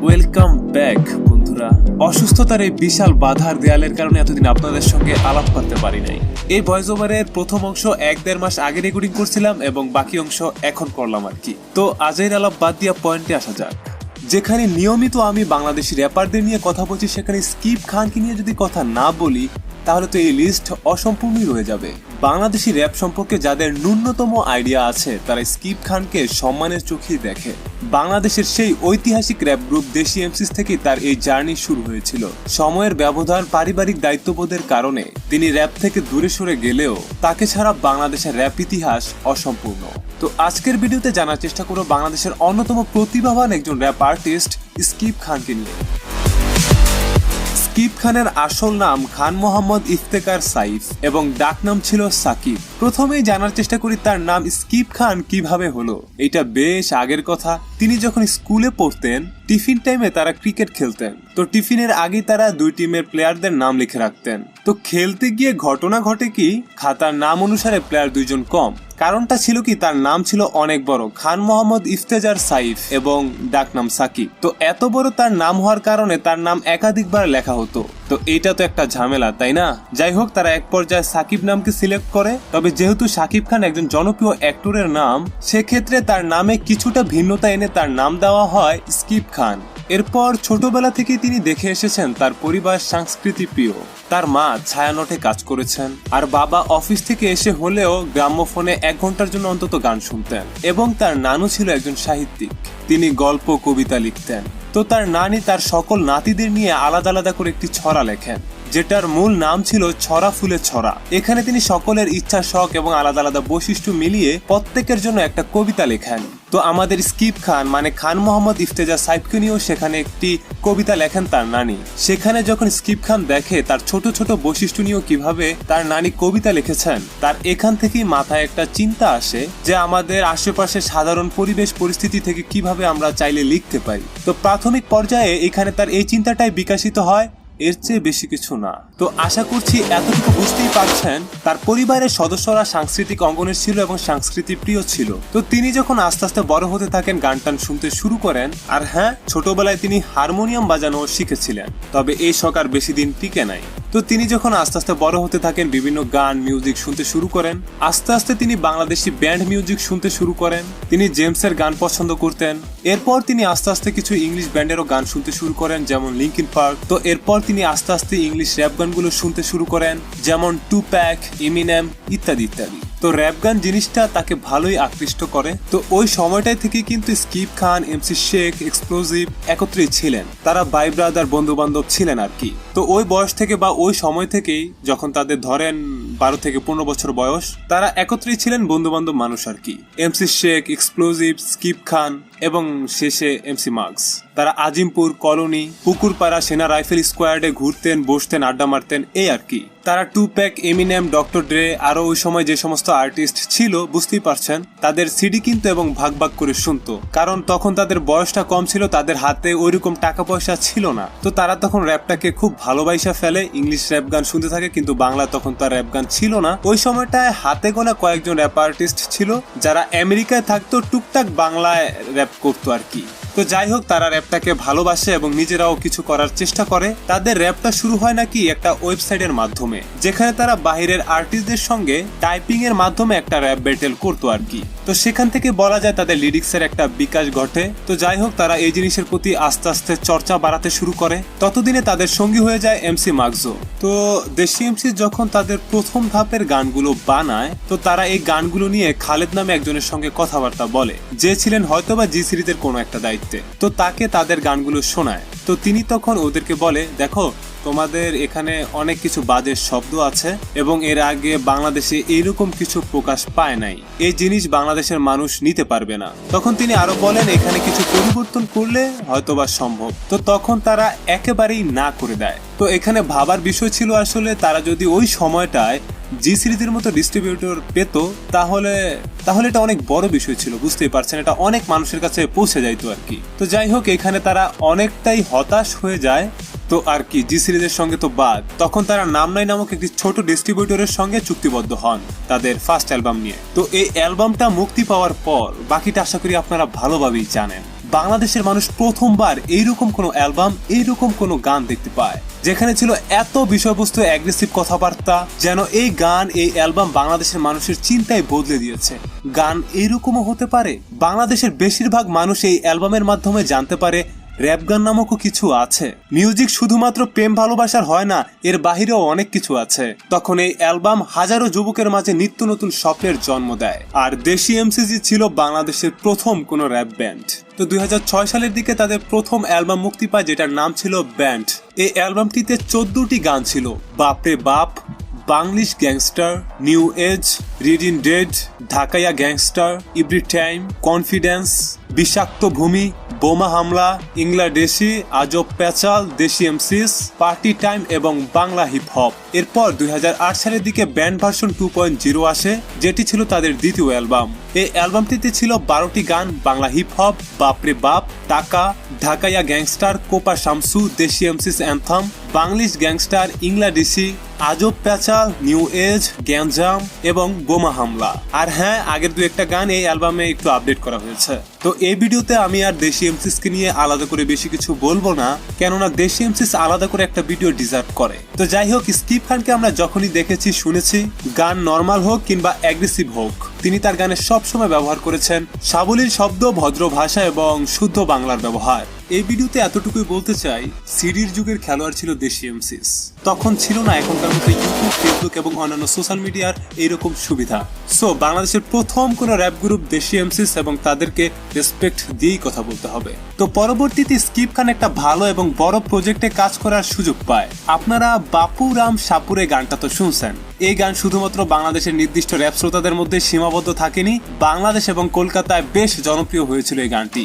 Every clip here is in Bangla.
ওয়েলকাম ব্যাক বন্ধুরা। অসুস্থতার এই বিশাল বাধার দেয়ালের কারণে এতদিন আপনাদের সঙ্গে আলাপ করতে পারি নাই। এই ভয়েস ওভারের প্রথম অংশ 1-1.5 মাস আগে রেকর্ডিং করছিলাম এবং বাকি অংশ এখন করলাম আর কি। তো আজের আলাপ বাদ দিয়া পয়েন্টে আসা যাক। যেখানে নিয়মিত আমি বাংলাদেশি র্যাপারদের নিয়ে কথা বলছি, সেখানে স্কিপ খানকে নিয়ে যদি কথা না বলি তাহলে তো এই লিস্ট অসম্পূর্ণই রয়ে যাবে। বাংলাদেশি র্যাপ সম্পর্কে যাদের ন্যূনতম আইডিয়া আছে তারা স্কিপ খানকে সম্মানের চোখেই দেখে। বাংলাদেশের সেই ঐতিহাসিক র্যাপ গ্রুপ দেশি এমসিস থেকে তার এই জার্নি শুরু হয়েছিল। সময়ের ব্যবধান, পারিবারিক দায়িত্ববোধের কারণে তিনি র্যাপ থেকে দূরে সরে গেলেও তাকে ছাড়া বাংলাদেশের র্যাপ ইতিহাস অসম্পূর্ণ। তো আজকের ভিডিওতে জানার চেষ্টা করব বাংলাদেশের অন্যতম প্রতিভাবান একজন র্যাপ আর্টিস্ট স্কিপ খানকে নিয়ে। স্কিপ খানের আসল নাম খান মোহাম্মদ ইফতেখার সাইফ এবং ডাকনাম ছিল সাকিব। প্রথমেই জানার চেষ্টা করি তার নাম স্কিপ খান কিভাবে হলো। এটা বেশ আগের কথা। তিনি যখন স্কুলে পড়তেন, টিফিন টাইমে তারা ক্রিকেট খেলতেন। তো টিফিনের আগেই তারা দুই টিমের প্লেয়ারদের নাম লিখে রাখতেন। তো খেলতে গিয়ে ঘটনা ঘটে কি, খাতার নাম অনুসারে প্লেয়ার দুইজন কম। কারণটা ছিল কি, তার নাম ছিল অনেক বড়, খান মোহাম্মদ ইফতেখার সাইফ এবং ডাকনাম সাকিব। তো এত বড় তার নাম হওয়ার কারণে তার নাম একাধিকবার লেখা হতো। তো এইটা তো একটা ঝামেলা, তাই না? যাই হোক, তারা এক পর্যায়ে সাকিব নামকে সিলেক্ট করে। তবে যেহেতু সাকিব খান একজন জনপ্রিয় অ্যাক্টরের নাম, সেক্ষেত্রে তার নামে কিছুটা ভিন্নতা এনে তার নাম দেওয়া হয় স্কিপ খান। এরপর ছোটবেলা থেকে তিনি দেখে এসেছেন তার পরিবার সংস্কৃতি প্রিয়। তার মা ছায়ানটে কাজ করেছেন আর বাবা অফিস থেকে এসে হলেও গ্রাম্যফোনে 1 ঘন্টার জন্য অন্তত গান শুনতেন। এবং তার নানু ছিল একজন সাহিত্যিক, তিনি গল্প কবিতা লিখতেন। তো তার নানি তার সকল নাতিদের নিয়ে আলাদা আলাদা করে একটি ছড়া লেখেন, যেটার মূল নাম ছিল ছড়া ফুলে ছড়া। এখানে তিনি সকলের ইচ্ছা, শখ এবং আলাদা আলাদা বৈশিষ্ট্য মিলিয়ে প্রত্যেকের জন্য একটা কবিতা লেখেন। তো আমাদের স্কিপ খান মানে খান মোহাম্মদ ইফতেখার সাইফকে নিয়েও সেখানে একটি কবিতা লেখেন তার নানি। সেখানে যখন স্কিপ খান দেখে তার ছোট ছোট বৈশিষ্ট্য নিয়েও কিভাবে তার নানি কবিতা লিখেছেন, তার এখান থেকেই মাথায় একটা চিন্তা আসে যে আমাদের আশেপাশে সাধারণ পরিবেশ পরিস্থিতি থেকে কিভাবে আমরা চাইলে লিখতে পারি। তো প্রাথমিক পর্যায়ে এখানে তার এই চিন্তাটাই বিকশিত হয়, এর চেয়ে বেশি কিছু না। তো আশা করছি এতটুকু বুঝতেই পারছেন তার পরিবারের সদস্যরা সাংস্কৃতিক অঙ্গনের ছিল এবং সংস্কৃতি প্রিয় ছিল। তো তিনি যখন আস্তে আস্তে বড় হতে থাকেন, গান টান শুনতে শুরু করেন। আর হ্যাঁ, ছোটবেলায় তিনি হারমোনিয়াম বাজানো শিখেছিলেন, তবে এই শখ আর বেশি দিন টিকে নাই। তো তিনি যখন আস্তে আস্তে বড় হতে থাকেন, বিভিন্ন গান মিউজিক শুনতে শুরু করেন। আস্তে আস্তে তিনি বাংলাদেশি ব্যান্ড মিউজিক শুনতে শুরু করেন। তিনি জেমসের গান পছন্দ করতেন। এরপর তিনি আস্তে আস্তে কিছু ইংলিশ ব্যান্ডেরও গান শুনতে শুরু করেন, যেমন লিঙ্কিন পার্ক। তো এরপর তিনি আস্তে আস্তে ইংলিশ র্যাপ গানগুলো শুনতে শুরু করেন, যেমন টুপ্যাক, এমিনেম ইত্যাদি ইত্যাদি। তো র্যাপ গান জিনিসটা তাকে ভালোই আকৃষ্ট করে। তো ওই সময়টাই থেকে কিন্তু স্কিপ খান, এমসি শেখ, এক্সপ্লোজিভ একত্রেই ছিলেন। তারা ভাই ব্রাদার, বন্ধু বান্ধব ছিলেন আর কি। তো ওই বয়স থেকে বা ওই সময় থেকেই, যখন তাদের ধরেন 12 থেকে 15 বছর বয়স, তারা একত্রেই ছিলেন বন্ধু বান্ধব মানুষ আর কি। এমসি শেখ, এক্সপ্লোজিভ, স্কিপ খান এবং শেষে এমসি মার্কস। তারা আজিমপুর, কলোনি, পুকুরপাড়া, সেনা রাইফেল স্কোয়াডে ঘুরতেন, বসতেন, আড্ডা মারতেন, এই আর কি। তারা টুপ্যাক, এমিনেম, ডক্টর ড্রে আরো ওই সময় যে সমস্ত আর্টিস্ট ছিল, বুঝতেই পারছেন, তাদের সিডি কিনতো এবং ভাগ ভাগ করে শুনতো। কারণ তখন তাদের বয়সটা কম ছিল, তাদের হাতে ওইরকম টাকা পয়সা ছিল না। তো তারা তখন র্যাপটাকে খুব ভালোবাসা ফেলে, ইংলিশ র্যাপ গান শুনতে থাকে। কিন্তু বাংলা তখন তার র্যাপ গান ছিল না। ওই সময়টায় হাতে গোনা কয়েকজন র্যাপ আর্টিস্ট ছিল যারা আমেরিকায় থাকতো, টুকটাক বাংলায় র্যাপ করতো আর কি। তো যাই হোক, তারা র্যাপটাকে ভালোবাসে এবং নিজেরাও কিছু করার চেষ্টা করে। তাদের র্যাপটা শুরু হয় নাকি একটা ওয়েবসাইটের মাধ্যমে, যেখানে তারা বাহিরের আর্টিস্টদের সঙ্গে টাইপিং এর মাধ্যমে একটা র্যাপ ব্যাটেল করতো আর কি। তো সেখান থেকে বলা যায় তাদের লিরিক্সের একটা বিকাশ ঘটে। তো যাই হোক, তারা এই জিনিসের প্রতি আস্তে আস্তে চর্চা বাড়াতে শুরু করে। ততদিনে তাদের সঙ্গী হয়ে যায় এমসি মার্কসও। তো দেশি এমসি যখন তাদের প্রথম ধাপের গানগুলো বানায়, তো তারা এই গানগুলো নিয়ে খালেদ নামে একজনের সঙ্গে কথাবার্তা বলে, যে ছিলেন হয়তোবা জি সিরিজের কোনো একটা দায়িত্ব। তো তাকে তাদের গানগুলো শোনায়। তো তিনি তখন ওদেরকে বলে, দেখো, তোমাদের এখানে অনেক কিছু বাজে শব্দ আছে এবং এর আগে বাংলাদেশে এইরকম কিছু প্রকাশ পায় নাই, এই জিনিস বাংলাদেশের মানুষ নিতে পারবে না। তখন তিনি আরো বলেন, এখানে কিছু পরিবর্তন করলে হয়তোবা সম্ভব। তো তখন তারা একেবারেই না করে দেয়। তো এখানে ভাবার বিষয় ছিল আসলে তারা যদি ওই সময়টায় জি সিরিজের মতো ডিস্ট্রিবিউটর পেত, তাহলে এটা অনেক বড় বিষয় ছিল, বুঝতেই পারছেন, এটা অনেক মানুষের কাছে পৌঁছে যাইতো আর কি। তো যাই হোক, এখানে তারা অনেকটাই হতাশ হয়ে যায়। তো আর কি, জি সিরিজের সঙ্গে তো বাদ। তখন তারা নাম নাই নামক একটি ছোট ডিস্ট্রিবিউটরের সঙ্গে চুক্তিবদ্ধ হন তাদের ফার্স্ট অ্যালবাম নিয়ে। তো এই অ্যালবামটা মুক্তি পাওয়ার পর বাকিটা আশা করি আপনারা ভালোভাবেই জানেন। বাংলাদেশের মানুষ প্রথমবার এইরকম কোনো অ্যালবাম, এইরকম কোনো গান দেখতে পায় যেখানে ছিল এত বিষয়বস্তু, অ্যাগ্রেসিভ কথাবার্তা, যেন এই গান, এই অ্যালবাম বাংলাদেশের মানুষের চিন্তায় বদলে দিয়েছে। গান এইরকমও হতে পারে। বাংলাদেশের বেশিরভাগ মানুষ এই অ্যালবামের মাধ্যমে জানতে পারে র‍্যাপ গান নামকও কিছু আছে। মিউজিক শুধুমাত্র প্রেম ভালোবাসার হয় না, এর বাহিরেও অনেক কিছু আছে। তখন এই অ্যালবাম হাজারো যুবকের মাঝে নিত্য নতুন স্বপ্নের জন্ম দেয়। আর দেশি এমসিজি ছিল বাংলাদেশের প্রথম কোনো র‍্যাপ ব্যান্ড। তো 2006 সালের দিকে তাদের প্রথম অ্যালবাম মুক্তি পায়, যেটার নাম ছিল ব্যান্ড। এই অ্যালবামটিতে 14টি গান ছিল। বাপরে বাপ, Banglish gangster, new age, reading dead, ঢাকাইয়া গ্যাংস্টার, এভরি টাইম, কনফিডেন্স, বিষাক্ত ভূমি, বোমা হামলা, ইংলাদেশি, আজব পেঁচাল, দেশি এমসিস, পার্টি টাইম এবং বাংলা হিপ হপ। এরপর 2008 সালের দিকে ব্যান্ড ভার্সন 2.0 আসে, যেটি ছিল তাদের দ্বিতীয় অ্যালবাম। এই অ্যালবামটিতে ছিল 12টি গান, বাংলা হিপ হপ, বাপরে বাপ, টাকা, ঢাকাইয়া গ্যাংস্টার, কোপা শামসু, দেশি এমসিস অ্যান্থাম, বাংলিশ গ্যাংস্টার, ইংলাদেশি, আজব পেঁচাল, নিউ এজ, গ্যাঞ্জাম এবং বোমা হামলা। আর হ্যাঁ, আগের দু একটা গান এই অ্যালবামে একটু আপডেট করা হয়েছে। তো এই ভিডিওতে আমি আর দেশি এমসিসকে নিয়ে আলাদা করে বেশি কিছু বলবো না, কেননা দেশি এমসিস আলাদা করে একটা ভিডিও ডিজার্ভ করে। তো যাই হোক, স্কিপ খানকে আমরা যখনই দেখেছি, শুনেছি, গান নর্মাল হোক কিংবা অ্যাগ্রেসিভ হোক, তিনি তার গানে সবসময় ব্যবহার করেছেন সাবলীল শব্দ, ভদ্র ভাষা এবং শুদ্ধ বাংলার ব্যবহার। এই ভিডিওতে এতটুকুই বলতে চাই, সিডির যুগের খেলোয়াড় ছিল দেশি এমসিস। তখন ছিল না এখনকার মতো ইউটিউব, ফেসবুক এবং অন্যান্য সোশ্যাল মিডিয়ার এইরকম সুবিধা। সো বাংলাদেশের প্রথম কোন র‍্যাপ গ্রুপ দেশি এমসিস, এবং তাদেরকে রেসপেক্ট দিয়েই কথা বলতে হবে। তো পরবর্তীতে স্কিপ খান একটা ভালো এবং বড় প্রজেক্টে কাজ করার সুযোগ পায়। আপনারা বাপু রাম সাপুরে গানটা তো শুনছেন। এই গান শুধুমাত্র বাংলাদেশের নির্দিষ্ট র‍্যাপ শ্রোতাদের মধ্যে সীমাবদ্ধ থাকেনি, বাংলাদেশ এবং কলকাতায় বেশ জনপ্রিয় হয়েছিল এই গানটি।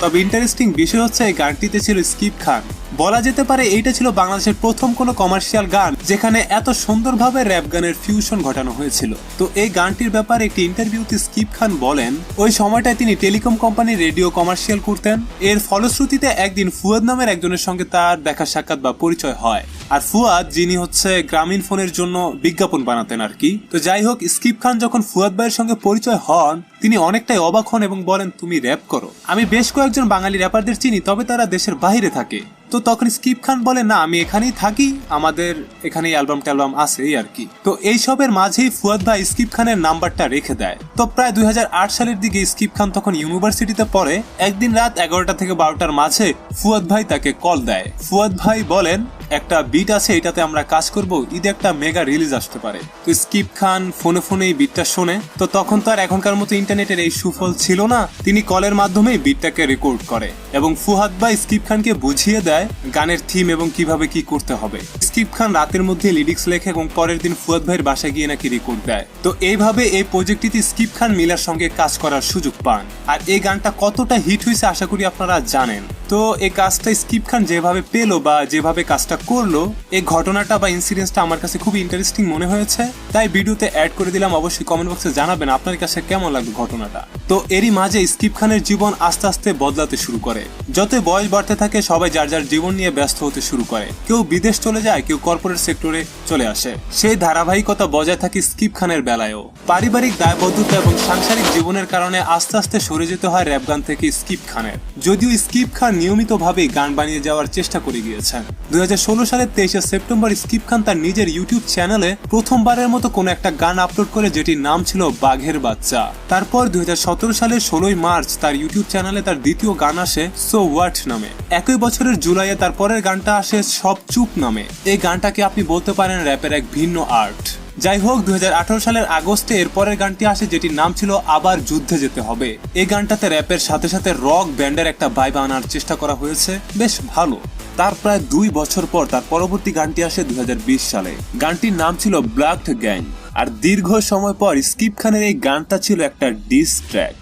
তবে ইন্টারেস্টিং বিষয় হচ্ছে, এই গানটিতে ছিল স্কিপ খান। বলা যেতে পারে এইটা ছিল বাংলাদেশের প্রথম কোনো কমার্শিয়াল গান যেখানে এত সুন্দরভাবে র‍্যাপ গানের ফিউশন ঘটানো হয়েছিল। তো এই গানটির ব্যাপারে একটি ইন্টারভিউতে স্কিপ খান বলেন, ওই সময়টায় তিনি টেলিকম কোম্পানির রেডিও কমার্শিয়াল করতেন। এর ফলশ্রুতিতে একদিন ফুয়াদ নামের একজনের সঙ্গে তার দেখা সাক্ষাৎ বা পরিচয় হয়। আর ফুয়াদ, যিনি হচ্ছে গ্রামীণ ফোনের জন্য বিজ্ঞাপন বানাতেন আর কি। তো যাই হোক, স্কিপ খান যখন ফুয়াদ ভাইয়ের সঙ্গে পরিচয় হন, তিনি অনেকটাই অবাক হন এবং বলেন, তুমি র‍্যাপ করো? আমি বেশ কয়েকজন বাঙালি র্যাপারদের চিনি, তবে তারা দেশের বাইরে থাকে। তো তখন স্কিপ খান বলে, না, আমি এখানেই থাকি, আমাদের এখানেই অ্যালবাম ট্যালবাম আছে এই আর কি। তো এইসবের মাঝেই ফুয়াদ ভাই স্কিপ খানের নাম্বারটা রেখে দেয়। তো প্রায় 2008 সালের দিকে স্কিপ খান তখন ইউনিভার্সিটিতে পড়ে। একদিন রাত 11টা থেকে 12টার মাঝে ফুয়াদ ভাই তাকে কল দেয়। ফুয়াদ ভাই বলেন, একটা বিট আছে, এটাতে আমরা কাজ করব, ঈদে একটা মেগা রিলিজ আসতে পারে। তো স্কিপ খান ফোনে ফোনে এই বিটটা শোনে। তো তখন তো আর এখনকার মতো ইন্টারনেটের এই সুফল ছিল না, তিনি কলের মাধ্যমে বিটটাকে রেকর্ড করে এবং ফুয়াদ ভাই স্কিপ খানকে বুঝিয়ে দেয় গানের থিম এবং কিভাবে কি করতে হবে। স্কিপ খান রাতের মধ্যে লিরিক্স লেখে এবং পরের দিন ফুয়াদ ভাইয়ের বাসায় গিয়ে নাকি রেকর্ড দেয়। তো এইভাবে এই প্রজেক্টটিতে স্কিপ খান মিলার সঙ্গে কাজ করার সুযোগ পান। আর এই গানটা কতটা হিট হয়েছে আশা করি আপনারা জানেন। তো এই কাজটা স্কিপ খান যেভাবে পেলো বা যেভাবে কাজটা করলো, এই ঘটনাটা বা ইনসিডেন্সটা আমার কাছে খুবই ইন্টারেস্টিং মনে হয়েছে, তাই ভিডিওতে অ্যাড করে দিলাম। অবশ্যই কমেন্ট বক্সে জানাবেন আপনার কাছে কেমন লাগলো ঘটনাটা। তো এরই মাঝে স্কিপ খানের জীবন আস্তে আস্তে বদলাতে শুরু করে। যত বয়স বাড়তে থাকে, সবাই যার যার জীবন নিয়ে ব্যস্ত হতে শুরু করে। কেউ বিদেশ চলে যায়, কেউ কর্পোরেট সেক্টরে চলে আসে। সেই ধারাবাহিকতা বজায় থাকে স্কিপ খানের বেলায়ও। পারিবারিক দায়বদ্ধতা এবং সাংসারিক জীবনের কারণে আস্তে আস্তে সরে যেতে হয় র‍্যাপ গান থেকে স্কিপ খানের। যদিও স্কিপ খান নিয়মিতভাবে গান বানিয়ে যাওয়ার চেষ্টা করে গিয়েছেন। 2016 সালের 23শে সেপ্টেম্বর স্কিপ খান তার নিজের ইউটিউব চ্যানেলে প্রথমবারের মতো কোনো একটা গান আপলোড করে, যেটির নাম ছিল বাঘের বাচ্চা। তারপর 2017 সালের 16ই মার্চ তার ইউটিউব চ্যানেলে তার দ্বিতীয় গান আসে সো হোয়াট নামে। একই বছরের জুলাইয়ে তার পরের গানটা আসে সব চুপ নামে। এই গানটাকে আপনি বলতে পারেন র‍্যাপের এক ভিন্ন আর্ট। যাই হোক, 2018 সালের আগস্টে এর পরের গানটি আসে, যেটির নাম ছিল আবার যুদ্ধে যেতে হবে। এই গানটাতে র‍্যাপের সাথে সাথে রক ব্যান্ডের একটা ভাইব আনার চেষ্টা করা হয়েছে, বেশ ভালো। তার প্রায় 2 বছর পর তার পরবর্তী গানটি আসে 2020 সালে। গানটির নাম ছিল ব্ল্যাক গ্যাং। আর দীর্ঘ সময় পর স্কিপ খানের এই গানটা ছিল একটা diss track.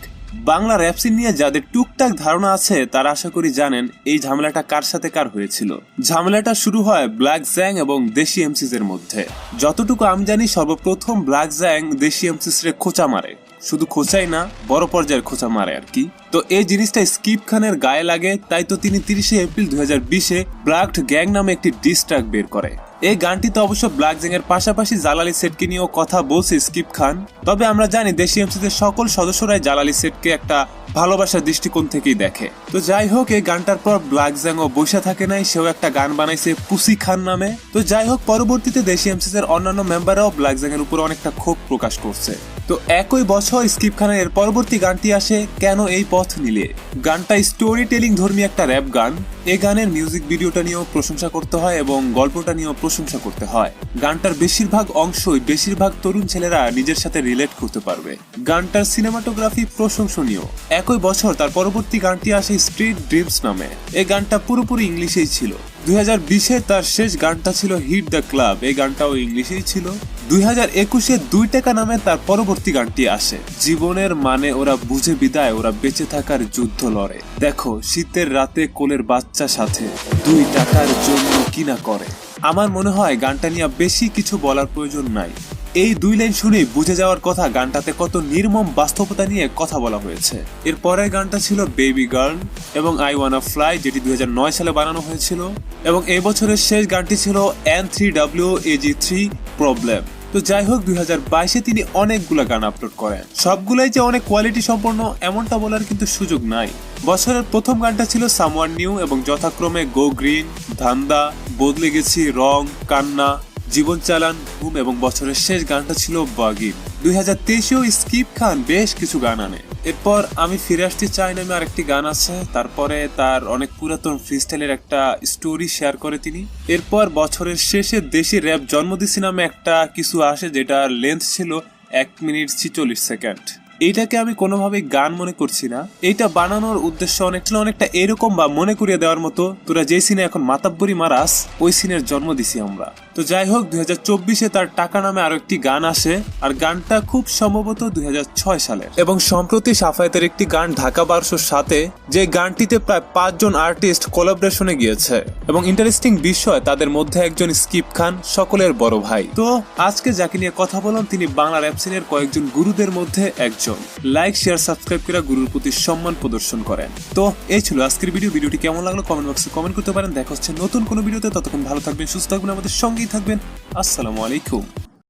Bangla rap scene নিয়ে যাদের টুকটাক ধারণা আছে তারা আশা করি জানেন এই ঝামেলাটা কার সাথে কার হয়েছিল। ঝামেলাটা শুরু হয় ব্ল্যাক জ্যাং এবং দেশি এমসিস এর মধ্যে। যতটুকু আমি জানি, সর্বপ্রথম ব্ল্যাক জ্যাং দেশি এমসিস রে খোঁচা মারে, শুধু খোঁচাই না, বড় পর্যায়ের খোঁচা মারে আর কি। তো এই জিনিসটা স্কিপ খানের গায়ে লাগে, তাই তো তিনি 30শে এপ্রিল 2020-এ ব্ল্যাক গ্যাং নামে একটি ডিস ট্র্যাক বের করে। এই গানটিতে অবশ্য ব্ল্যাক জ্যাং এর পাশাপাশি জালালি সেটকে নিয়েও কথা বলছে স্কিপ খান। তবে আমরা জানি দেশি এমসিতে সকল সদস্যরাই জালালি সেটকে একটা ভালোবাসার দৃষ্টিকোণ থেকেই দেখে। তো যাই হোক, এই গানটার পর ব্ল্যাক জ্যাং ও বসে থাকে নাই, সেও একটা গান বানাইছে পুসি খান নামে। তো যাই হোক, পরবর্তীতে দেশি এমসিস এর অন্যান্য মেম্বাররাও ব্ল্যাক জ্যাং এর উপর অনেকটা ক্ষোভ প্রকাশ করছে। তো একই বছর স্কিপ খানের এর পরবর্তী গানটি আসে কেন এই পথ নিলে। গানটা স্টোরি টেলিং ধর্মী একটা র্যাপ গান। এই গানের মিউজিক ভিডিওটা নিয়েও প্রশংসা করতে হয় এবং গল্পটা নিয়েও প্রশংসা করতে হয়। গানটার বেশিরভাগ অংশই বেশিরভাগ তরুণ ছেলেরা নিজের সাথে রিলেট করতে পারবে। গানটার সিনেমাটোগ্রাফি প্রশংসনীয়। একই বছর তার পরবর্তী গানটি আসে স্ট্রিট ড্রিমস নামে। এই গানটা পুরোপুরি ইংলিশেই ছিল। 2020-এ তার শেষ গানটা ছিল হিট দ্য ক্লাব। এই গানটাও ইংলিশেই ছিল। 2021-এ 2 টাকা নামে তার পরবর্তী গানটি আসে। জীবনের মানে ওরা বুঝে বিদায়, ওরা বেঁচে থাকার যুদ্ধ লড়ে। দেখো শীতের রাতে কোলের বাচ্চা সাথে 2 টাকার জন্য কিনা করে। আমার মনে হয় গানটা নিয়ে বেশি কিছু বলার প্রয়োজন নাই। এই 2 লাইন শুনেই বুঝে যাওয়ার কথা গানটাতে কত নির্মম বাস্তবতা নিয়ে কথা বলা হয়েছে। এর পরের গানটা ছিল বেবি গার্ল এবং আই ওয়ানা ফ্লাই, যেটি 2009 সালে বানানো হয়েছিল। এবং এই বছরের শেষ গানটি ছিল N3WAG3 প্রবলেম। তো যাই হোক, 2022-এ তিনি অনেকগুলো গান আপলোড করেন। সবগুলাই যে অনেক কোয়ালিটি সম্পন্ন এমনটা বলার কিন্তু সুযোগ নাই। বছরের প্রথম গানটা ছিল সামওয়ান নিউ এবং যথাক্রমে গো গ্রিন, ধান্দা, বদলে গেছি, রং, কান্না, জীবন চালান, ঘুম এবং বছরের শেষ গানটা ছিল বাগিন। 2023-এও স্কিপ খান বেশ কিছু গান আনে। এরপর আমি ফিরে আসতে চাই নামে আরেকটি গান আছে। তারপরে তার অনেক পুরাতন ফ্রিস্টাইলের একটা স্টোরি শেয়ার করে তিনি। এরপর বছরের শেষে দেশি র্যাপ জন্ম দিছি নামে একটা কিছু আসে, যেটার লেন্থ ছিল 1 মিনিট 46 সেকেন্ড। এইটাকে আমি কোনোভাবেই গান মনে করছি না। এইটা বানানোর উদ্দেশ্য অনেকটা এরকম বা মনে করিয়ে দেওয়ার মতো, তোরা যে সিনে এখন মাতাব্বরি মারাস ওই সিনের জন্ম দিছি আমরা। তো যাই হোক, 2024-এ তার টাকা নামে আরো একটি গান আসে, আর গানটা খুব সম্ভবত 2006 সালে। এবং সম্প্রতি সাফায়েতের একটি গান ঢাকা 1200-র সাথে, যে গানটিতে প্রায় 5 জন আর্টিস্ট কোলাবরেশনে গিয়েছে। এবং ইন্টারেস্টিং বিষয়, তাদের মধ্যে একজন স্কিপ খান, সকলের বড় ভাই। তো আজকে যাকে নিয়ে কথা বললাম তিনি বাংলা র্যাপ সিনের কয়েকজন গুরুদের মধ্যে একজন। লাইক, শেয়ার, সাবস্ক্রাইব করে গুরুর প্রতি সম্মান প্রদর্শন করেন। তো এই ছিল আজকের ভিডিওটি কেমন লাগলো কমেন্ট বক্সে কমেন্ট করতে পারেন। দেখা হচ্ছে নতুন কোনো ভিডিওতে। ততক্ষণ ভালো থাকবেন, সুস্থ থাকবেন, আমাদের সঙ্গেই থাকবেন। আসসালামু আলাইকুম।